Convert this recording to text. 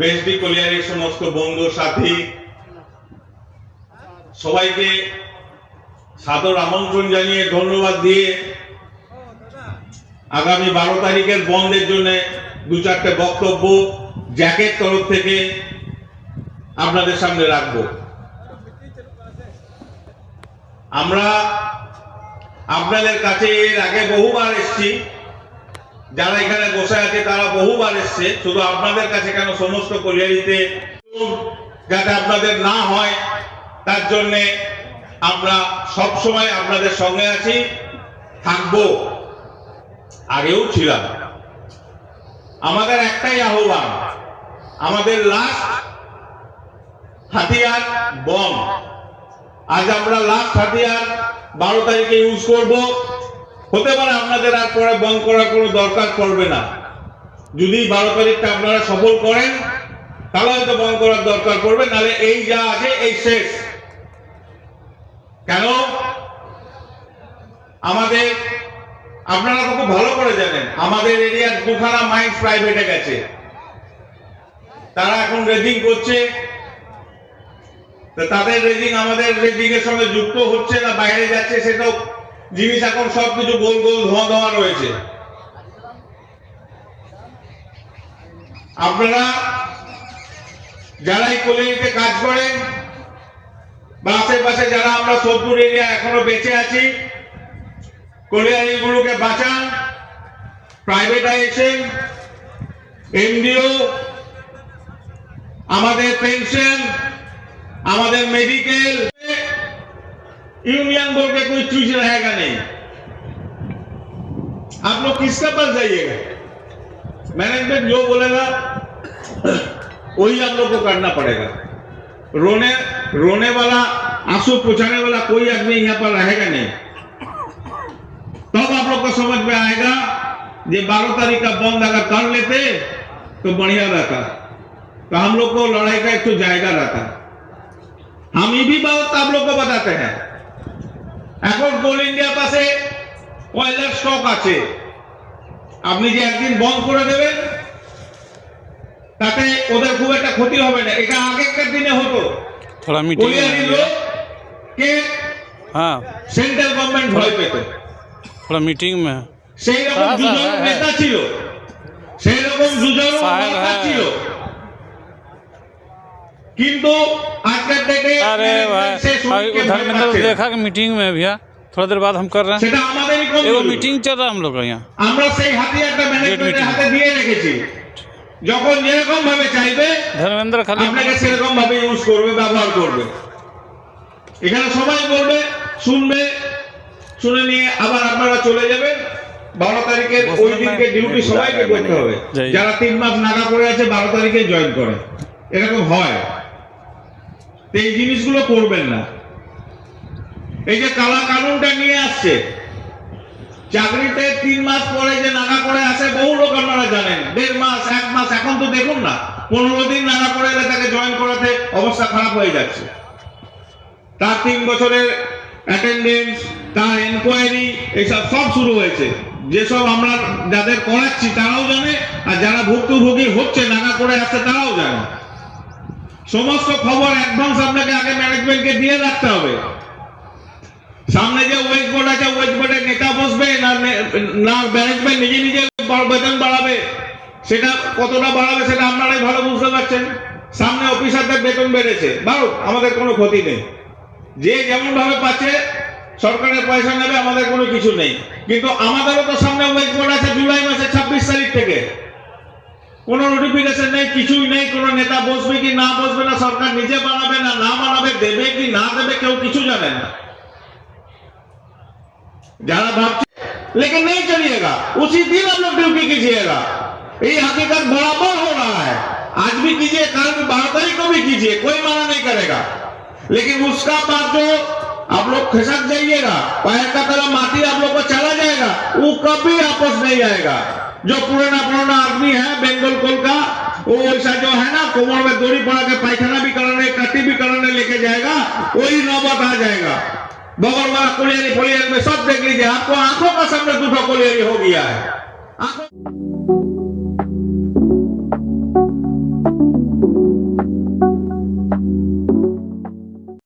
বেসডি কলিয়ারির সমস্ত বন্ধু সাথী সবাইকে সাদর আমন্ত্রণ জানিয়ে ধন্যবাদ দিয়ে আগামী 12 তারিখের বন্ধের জন্য দু চারটে বক্তব্য জ্যাকের তরফ থেকে আপনাদের সামনে রাখবো। আমরা আপনাদের কাছে এর আগে বহুবার এসেছি, যারা এখানে বসে আছে তারা বহুবার এসছে, শুধু আপনাদের কাছে কেন সমস্ত কলিয়ারিতে যাতে আপনাদের না হয় তার জন্য আমরা সব সময় আপনাদের সঙ্গে আছি, থাকবো, আগেও ছিলাম। আমাদের একটাই আহ্বান, আমাদের লাস্ট হাতিয়ার বম। আজ আমরা লাস্ট হাতিয়ার 12 তারিখে ইউজ করব। হতে পারে আপনাদের আর পরে বন্ধ করার কোনো দরকার পড়বে না। যদি 12 তারিখটা আপনারা সফল করেন তাহলে হয়তো বন্ধ করার দরকার পড়বে, নাহলে এই যা আছে এই শেষ। কেন? আমাদের, আপনারা তো খুব ভালো করে জানেন, আমাদের এরিয়ার 2খানা মাইন্স প্রাইভেটে গেছে, তারা এখন রেজিং করছে। তাদের রেজিং আমাদের রেজিং এর সঙ্গে যুক্ত হচ্ছে না বাইরে যাচ্ছে, সেটাও জিনিস এখন সবকিছু গোল গোল ধোঁয়া ধোঁয়া রয়েছে। আপনারা যারা এই কলিয়ারিতে কাজ করেন বা আশেপাশে যারা আমরা সোদপুর এরিয়া এখনো বেঁচে আছি, কলিয়ারিগুলোকে বাঁচান। প্রাইভেটাইজেশন, এমডিও, আমাদের পেंशन, আমাদের मेडिकल, यूनियन बोल के कोई चीज रहेगा नहीं। आप लोग किसके पास जाइएगा? मैनेजमेंट जो बोलेगा वही आप लोग को करना पड़ेगा। रोने वाला, आंसू पुछाने वाला कोई आदमी यहाँ पर रहेगा नहीं। तब आप लोग को समझ में आएगा ये 12 तारीख का बंद अगर कर लेते तो बढ़िया रहता, तो हम लोग को लड़ाई का एक तो जायगा रहता। हम ये भी बात आप लोग को बताते हैं, এখন কোল ইন্ডিয়া পাশে কয়লার স্টক আছে, আপনি যে একদিন বন্ধ করে দেবেন তাতে ওদের খুব একটা ক্ষতি হবে না। এটা আগেকার দিনে হতো, थोड़ा मीटिंग কে हाँ সেন্ট্রাল গভর্নমেন্ট ভয় পেত, थोड़ा मीटिंग में সেই রকম দুজন নেতা ছিল, সেই রকম দুজন নেতা ছিল। কিন্তু আজকের ডেটে अरे भाई धर्मेंद्र देखा कि मीटिंग में भैया थोड़ा देर बाद हम कर रहे हैं, সেটা আমাদেরই কম। एगो मीटिंग चल रहा है हम लोग का यहाँ, আমরা সেই হাতিয়ারটা ম্যানেজমেন্টের হাতে দিয়ে রেখেছি। যখন যেরকম ভাবে চাইবে धर्मेंद्र खाली আপনাকে সেরকম ভাবে ইউজ করবে, ব্যবহার করবে। এখানে সবাই বলবে, শুনবে, শুনে নিয়ে আবার আপনারা চলে যাবেন। 12 তারিখের ওই দিনকে ডিউটি সবাইকে করতে হবে। যারা 3 মাস নাগা করে আছে 12 তারিখে জয়েন করে, এরকম হয়। এই জিনিসগুলো করবেন না। এই যে কালা কানুনটা নিয়ে আসছে, চাকরিতে 3 মাস পরে যে নাগা করে আসে বহু লোক আপনারা জানেন, 1.5 মাস 1 মাস, এখন তো দেখুন না 15 দিন নাগা করে এলে তাকে জয়েন করাতে অবস্থা খারাপ হয়ে যাচ্ছে। তার 3 বছরের অ্যাটেন্ডেন্স, তার এনকোয়ারি, এইসব সব শুরু হয়েছে। যেসব আমরা যাদের করাচ্ছি তারাও জানে, আর যারা ভুক্তভোগী হচ্ছে নাগা করে আসছে তারাও জানে। সমস্ত খবর অ্যাডভান্স আপনাকে আগে ম্যানেজমেন্টকে দিয়ে রাখতে হবে। সামনে যে ওয়েস্ট বোর্ড আছে, ওয়েস্ট বোর্ডের নেতা বসবে না ম্যানেজমেন্ট নিজে নিজে বেতন বাড়াবে, সেটা কতটা বাড়াবে সেটা আপনারাই ভালো বুঝতে পারছেন। সামনে অফিসারদের বেতন বেড়েছে, বাড়ুক, আমাদের কোনো ক্ষতি নেই। যে যেমন ভাবে পাচ্ছে সরকারের পয়সা নেবে, আমাদের কোনো কিছু নেই। কিন্তু আমাদেরও তো সামনে ওয়েস্ট বোর্ড আছে জুলাই মাসের 26 তারিখ থেকে, কোনো নোটিফিকেশন নেই, কিছুই নেই। কোনো নেতা বসবে কি না বসবে না সরকার নিজে বানাবে না না বানাবে, দেবে কি না দেবে কেউ কিছু জানে না। যারা ভাবছে लेकिन नहीं चलिएगा, उसी दिन आप लोग ड्यूटी कीजिएगा। ये हकीकत बराबर हो रहा है, आज भी कीजिए, कल भी 12 तारीख को भी कीजिए, कोई मना नहीं करेगा। लेकिन उसका बाद जो आप लोग खिसक जाइएगा, पैर का तरह माटी आप लोग को चला जाएगा, वो कभी वापस नहीं आएगा। जो पुराना आदमी है बेंगल कोल का, वो ऐसा जो है ना कोमर में दोरी पड़ा के पायखाना भी कराने, कट्टी भी कराने लेके जाएगा, वही नौबत आ जाएगा। बगल वाला कोलियारी में सब देख लीजिए, आपको आंखों का सामने 2 कोलियारी हो गया है।